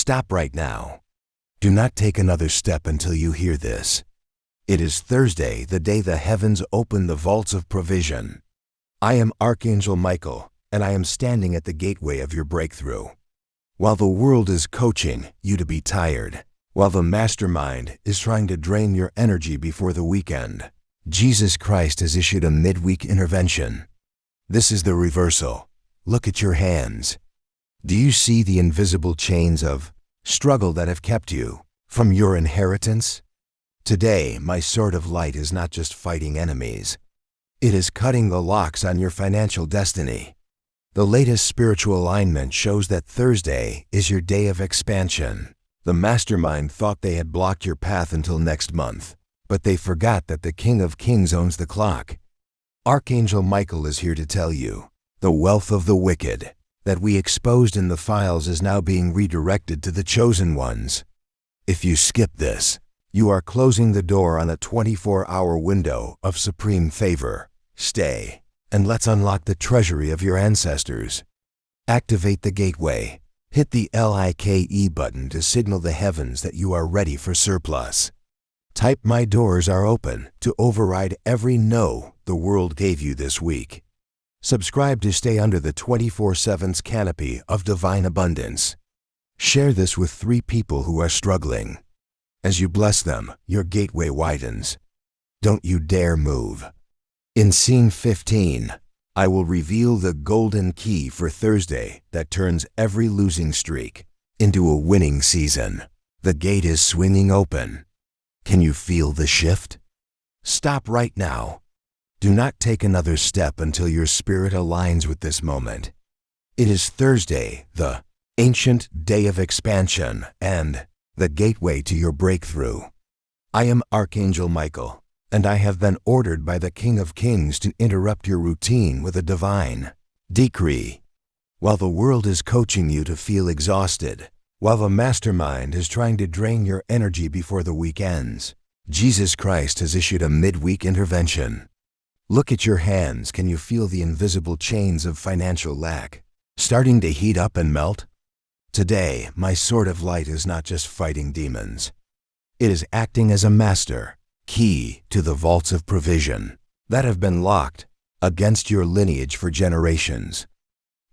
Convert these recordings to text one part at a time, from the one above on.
Stop right now. Do not take another step until you hear this. It is Thursday, the day the heavens open the vaults of provision. I am Archangel Michael, and I am standing at the gateway of your breakthrough. While the world is coaching you to be tired, while the mastermind is trying to drain your energy before the weekend, Jesus Christ has issued a midweek intervention. This is the reversal. Look at your hands. Do you see the invisible chains of struggle that have kept you from your inheritance? Today, my sword of light is not just fighting enemies. It is cutting the locks on your financial destiny. The latest spiritual alignment shows that Thursday is your day of expansion. The mastermind thought they had blocked your path until next month, but they forgot that the King of Kings owns the clock. Archangel Michael is here to tell you, the wealth of the wicked that we exposed in the files is now being redirected to the chosen ones. If you skip this, you are closing the door on a 24-hour window of supreme favor. Stay, and let's unlock the treasury of your ancestors. Activate the gateway. Hit the LIKE button to signal the heavens that you are ready for surplus. Type "My doors are open" to override every no the world gave you this week. Subscribe to stay under the 24/7 canopy of divine abundance. Share this with 3 people who are struggling. As you bless them, your gateway widens. Don't you dare move. In Scene 15, I will reveal the golden key for Thursday that turns every losing streak into a winning season. The gate is swinging open. Can you feel the shift? Stop right now. Do not take another step until your spirit aligns with this moment. It is Thursday, the ancient day of expansion and the gateway to your breakthrough. I am Archangel Michael, and I have been ordered by the King of Kings to interrupt your routine with a divine decree. While the world is coaching you to feel exhausted, while the mastermind is trying to drain your energy before the week ends, Jesus Christ has issued a midweek intervention. Look at your hands. Can you feel the invisible chains of financial lack starting to heat up and melt? Today, my sword of light is not just fighting demons. It is acting as a master key to the vaults of provision that have been locked against your lineage for generations.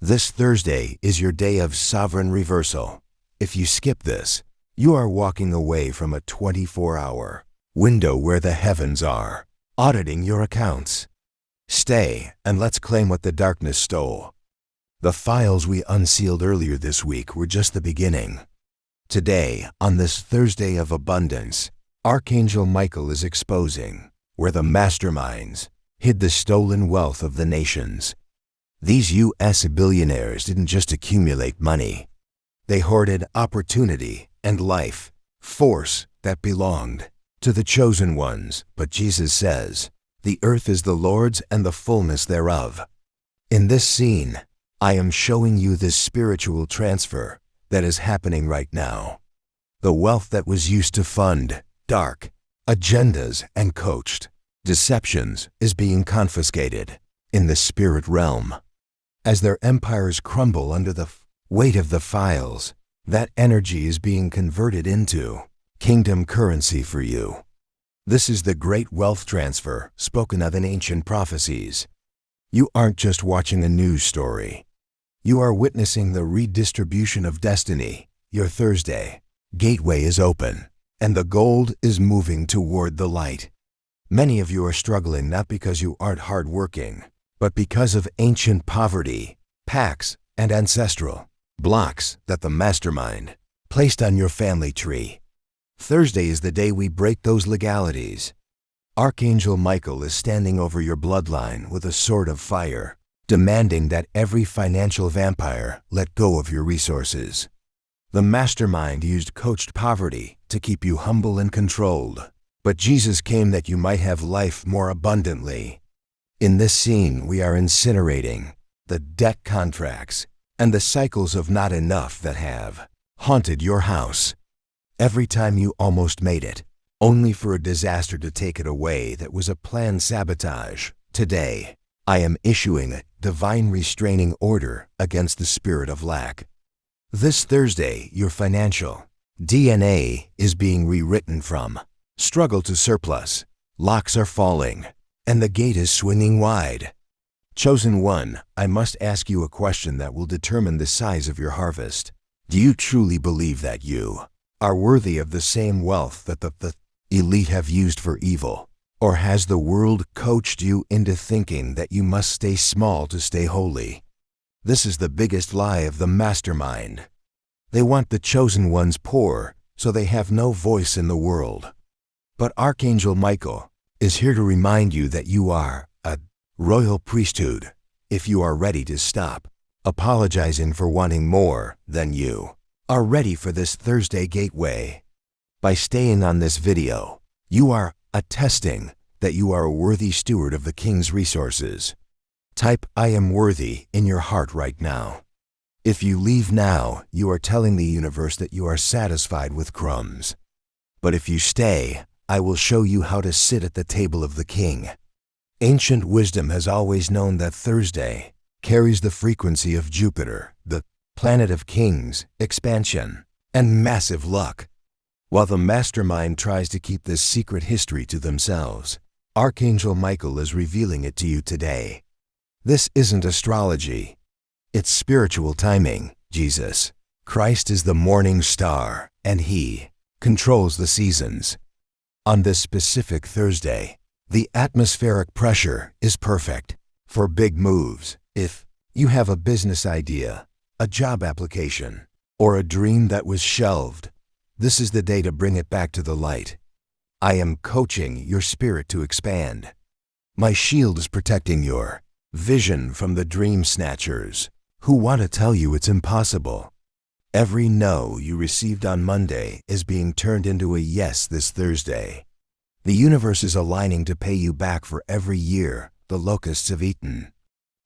This Thursday is your day of sovereign reversal. If you skip this, you are walking away from a 24-hour window where the heavens are auditing your accounts. Stay, and let's claim what the darkness stole. The files we unsealed earlier this week were just the beginning. Today, on this Thursday of abundance, Archangel Michael is exposing where the masterminds hid the stolen wealth of the nations. These USA billionaires didn't just accumulate money. They hoarded opportunity and life force that belonged to the chosen ones. But Jesus says, "The earth is the Lord's and the fullness thereof." In this scene, I am showing you this spiritual transfer that is happening right now. The wealth that was used to fund dark agendas and coached deceptions is being confiscated in the spirit realm. As their empires crumble under the weight of the files, that energy is being converted into kingdom currency for you. This is the great wealth transfer spoken of in ancient prophecies. You aren't just watching a news story. You are witnessing the redistribution of destiny. Your Thursday gateway is open, and the gold is moving toward the light. Many of you are struggling not because you aren't hardworking, but because of ancient poverty, pacts, and ancestral blocks that the mastermind placed on your family tree. Thursday is the day we break those legalities. Archangel Michael is standing over your bloodline with a sword of fire, demanding that every financial vampire let go of your resources. The mastermind used coached poverty to keep you humble and controlled, but Jesus came that you might have life more abundantly. In this scene, we are incinerating the debt contracts and the cycles of not enough that have haunted your house. Every time you almost made it, only for a disaster to take it away that was a planned sabotage. Today, I am issuing a divine restraining order against the spirit of lack. This Thursday, your financial DNA is being rewritten from struggle to surplus. Locks are falling, and the gate is swinging wide. Chosen one, I must ask you a question that will determine the size of your harvest. Do you truly believe that you are worthy of the same wealth that the elite have used for evil? Or has the world coached you into thinking that you must stay small to stay holy? This is the biggest lie of the mastermind. They want the chosen ones poor, so they have no voice in the world. But Archangel Michael is here to remind you that you are a royal priesthood if you are ready to stop apologizing for wanting more than you are ready for this Thursday gateway. By staying on this video, you are attesting that you are a worthy steward of the King's resources. Type "I am worthy" in your heart right now. If you leave now, you are telling the universe that you are satisfied with crumbs. But if you stay, I will show you how to sit at the table of the King. Ancient wisdom has always known that Thursday carries the frequency of Jupiter, the planet of kings, expansion, and massive luck. While the mastermind tries to keep this secret history to themselves, Archangel Michael is revealing it to you today. This isn't astrology. It's spiritual timing. Jesus Christ is the morning star, and He controls the seasons. On this specific Thursday, the atmospheric pressure is perfect for big moves. If you have a business idea, a job application, or a dream that was shelved, this is the day to bring it back to the light. I am coaching your spirit to expand. My shield is protecting your vision from the dream snatchers who want to tell you it's impossible. Every no you received on Monday is being turned into a yes this Thursday. The universe is aligning to pay you back for every year the locusts have eaten.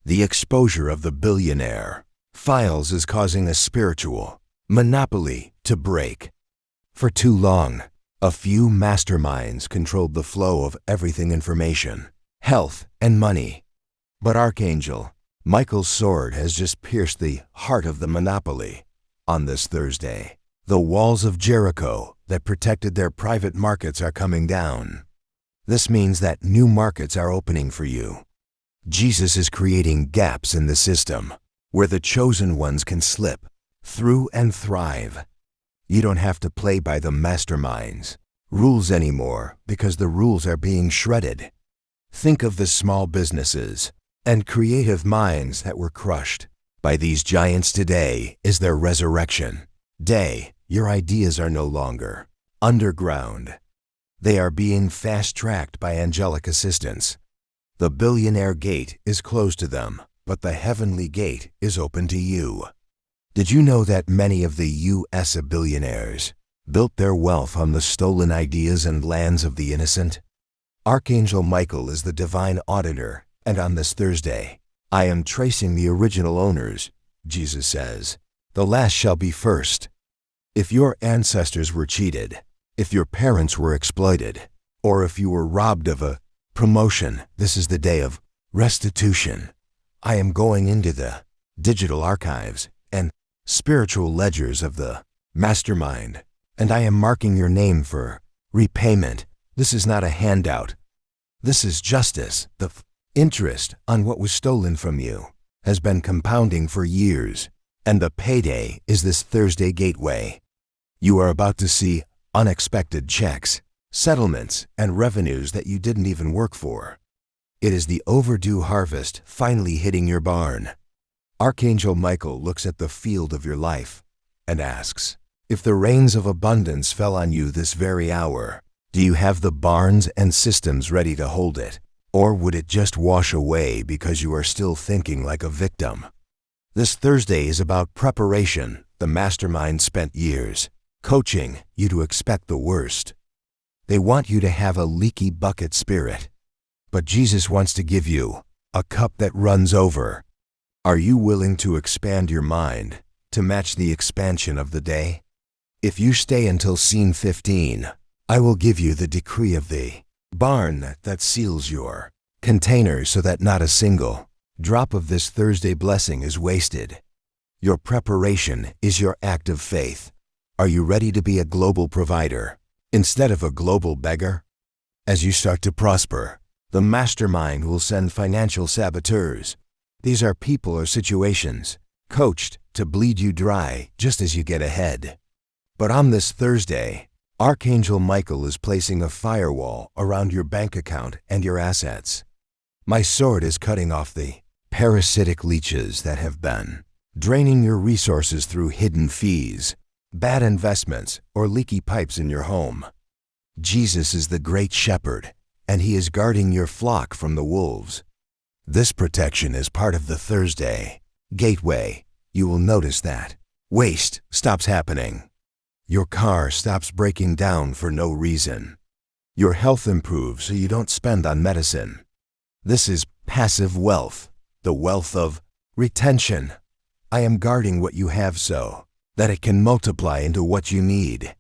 The exposure of the billionaire Files is causing a spiritual monopoly to break. For too long, a few masterminds controlled the flow of everything: information, health, and money. But Archangel Michael's sword has just pierced the heart of the monopoly. On this Thursday, the walls of Jericho that protected their private markets are coming down. This means that new markets are opening for you. Jesus is creating gaps in the system where the chosen ones can slip through and thrive. You don't have to play by the mastermind's rules anymore because the rules are being shredded. Think of the small businesses and creative minds that were crushed by these giants. Today is their resurrection day. Your ideas are no longer underground. They are being fast-tracked by angelic assistance. The billionaire gate is closed to them, but the heavenly gate is open to you. Did you know that many of the USA Billionaires built their wealth on the stolen ideas and lands of the innocent? Archangel Michael is the divine auditor, and on this Thursday, I am tracing the original owners. Jesus says, "The last shall be first." If your ancestors were cheated, if your parents were exploited, or if you were robbed of a promotion, this is the day of restitution. I am going into the digital archives and spiritual ledgers of the mastermind, and I am marking your name for repayment. This is not a handout. This is justice. The interest on what was stolen from you has been compounding for years, and the payday is this Thursday gateway. You are about to see unexpected checks, settlements, and revenues that you didn't even work for. It is the overdue harvest finally hitting your barn. Archangel Michael looks at the field of your life and asks, if the rains of abundance fell on you this very hour, do you have the barns and systems ready to hold it? Or would it just wash away because you are still thinking like a victim? This Thursday is about preparation. The mastermind spent years coaching you to expect the worst. They want you to have a leaky bucket spirit. But Jesus wants to give you a cup that runs over. Are you willing to expand your mind to match the expansion of the day? If you stay until scene 15, I will give you the decree of the barn that seals your container so that not a single drop of this Thursday blessing is wasted. Your preparation is your act of faith. Are you ready to be a global provider instead of a global beggar? As you start to prosper, the mastermind will send financial saboteurs. These are people or situations coached to bleed you dry just as you get ahead. But on this Thursday, Archangel Michael is placing a firewall around your bank account and your assets. My sword is cutting off the parasitic leeches that have been draining your resources through hidden fees, bad investments, or leaky pipes in your home. Jesus is the great shepherd, and he is guarding your flock from the wolves. This protection is part of the Thursday gateway. You will notice that waste stops happening. Your car stops breaking down for no reason. Your health improves so you don't spend on medicine. This is passive wealth, the wealth of retention. I am guarding what you have so that it can multiply into what you need.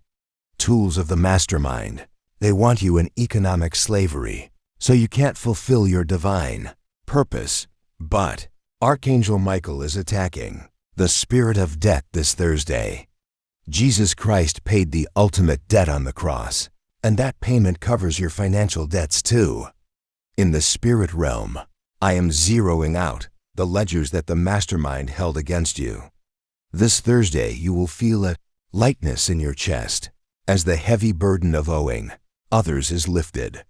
Tools of the mastermind. They want you in economic slavery, so you can't fulfill your divine purpose. But Archangel Michael is attacking the spirit of debt this Thursday. Jesus Christ paid the ultimate debt on the cross, and that payment covers your financial debts too. In the spirit realm, I am zeroing out the ledgers that the mastermind held against you. This Thursday, you will feel a lightness in your chest as the heavy burden of owing others is lifted.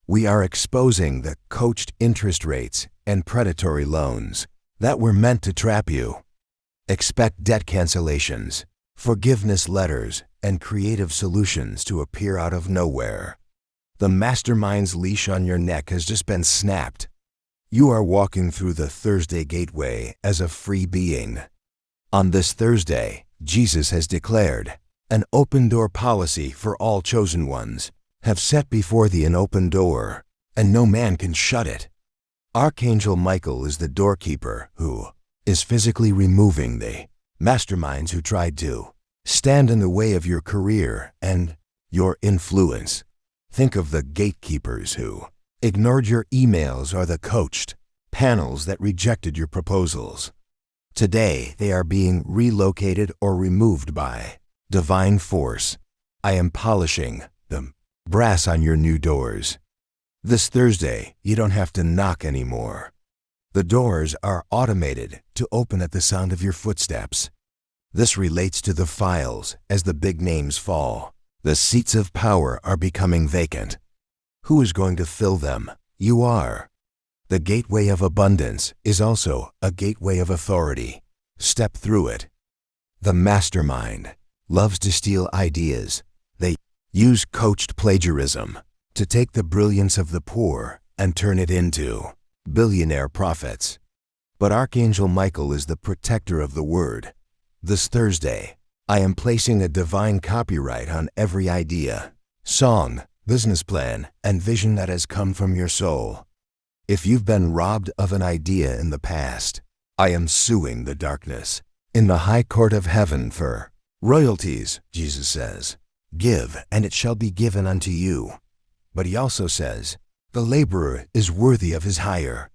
We are exposing the coached interest rates and predatory loans that were meant to trap you. Expect debt cancellations, forgiveness letters, and creative solutions to appear out of nowhere. The mastermind's leash on your neck has just been snapped. You are walking through the Thursday gateway as a free being. On this Thursday, Jesus has declared an open door policy for all chosen ones. Have set before thee an open door, and no man can shut it. Archangel Michael is the doorkeeper who is physically removing the masterminds who tried to stand in the way of your career and your influence. Think of the gatekeepers who ignored your emails or the coached panels that rejected your proposals. Today, they are being relocated or removed by divine force. I am polishing the brass on your new doors. This Thursday, you don't have to knock anymore. The doors are automated to open at the sound of your footsteps. This relates to the files as the big names fall. The seats of power are becoming vacant. Who is going to fill them? You are. The gateway of abundance is also a gateway of authority. Step through it. The mastermind loves to steal ideas. They use coached plagiarism to take the brilliance of the poor and turn it into billionaire profits. But Archangel Michael is the protector of the word. This Thursday, I am placing a divine copyright on every idea, song, business plan, and vision that has come from your soul. If you've been robbed of an idea in the past, I am suing the darkness in the high court of heaven for royalties. Jesus says, "Give, and it shall be given unto you." But he also says, the laborer is worthy of his hire.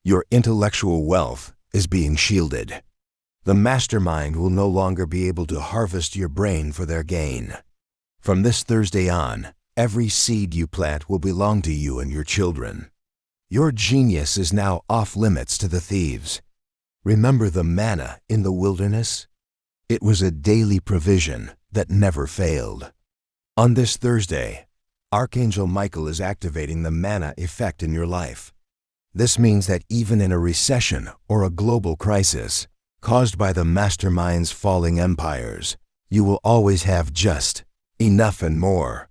Your intellectual wealth is being shielded. The mastermind will no longer be able to harvest your brain for their gain. From this Thursday on, every seed you plant will belong to you and your children. Your genius is now off limits to the thieves. Remember the manna in the wilderness? It was a daily provision that never failed. On this Thursday, Archangel Michael is activating the manna effect in your life. This means that even in a recession or a global crisis caused by the mastermind's falling empires, you will always have just enough and more.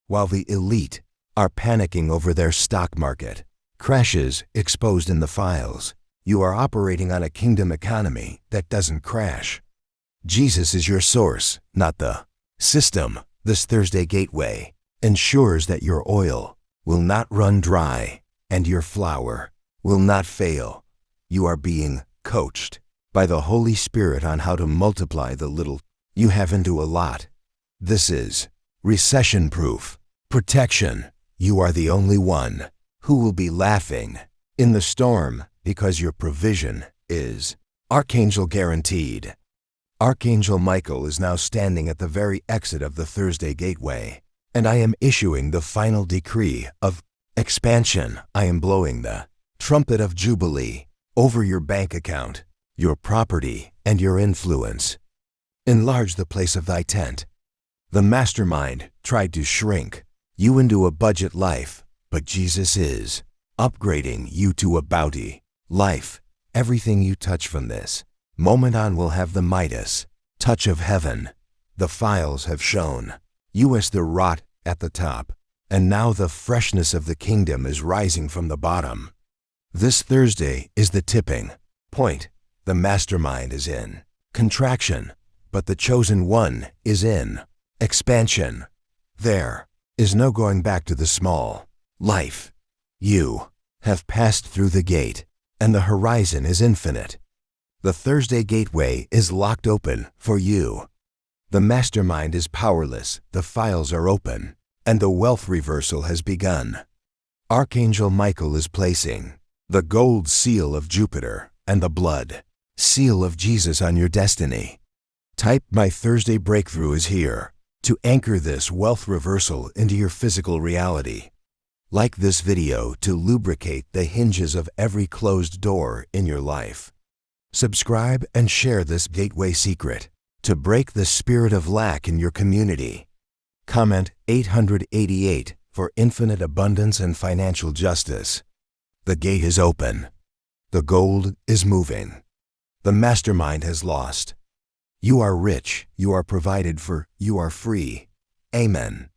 While the elite are panicking over their stock market crashes exposed in the files, you are operating on a kingdom economy that doesn't crash. Jesus is your source, not the system. This Thursday gateway ensures that your oil will not run dry and your flour will not fail. You are being coached by the Holy Spirit on how to multiply the little you have into a lot. This is recession-proof protection. You are the only one who will be laughing in the storm because your provision is Archangel guaranteed. Archangel Michael is now standing at the very exit of the Thursday gateway, and I am issuing the final decree of expansion. I am blowing the trumpet of Jubilee over your bank account, your property, and your influence. Enlarge the place of thy tent. The mastermind tried to shrink you into a budget life, but Jesus is upgrading you to a bounty life. Everything you touch from this moment on will have the Midas touch of heaven. The files have shown you as the rot at the top, and now the freshness of the kingdom is rising from the bottom. This Thursday is the tipping point. The mastermind is in contraction, but the chosen one is in expansion. There is no going back to the small life. You have passed through the gate, and the horizon is infinite. The Thursday gateway is locked open for you. The mastermind is powerless, the files are open, and the wealth reversal has begun. Archangel Michael is placing the gold seal of Jupiter and the blood seal of Jesus on your destiny. Type "My Thursday breakthrough is here" to anchor this wealth reversal into your physical reality. Like this video to lubricate the hinges of every closed door in your life. Subscribe and share this gateway secret to break the spirit of lack in your community. Comment 888 for infinite abundance and financial justice. The gate is open. The gold is moving. The mastermind has lost. You are rich, you are provided for, you are free. Amen.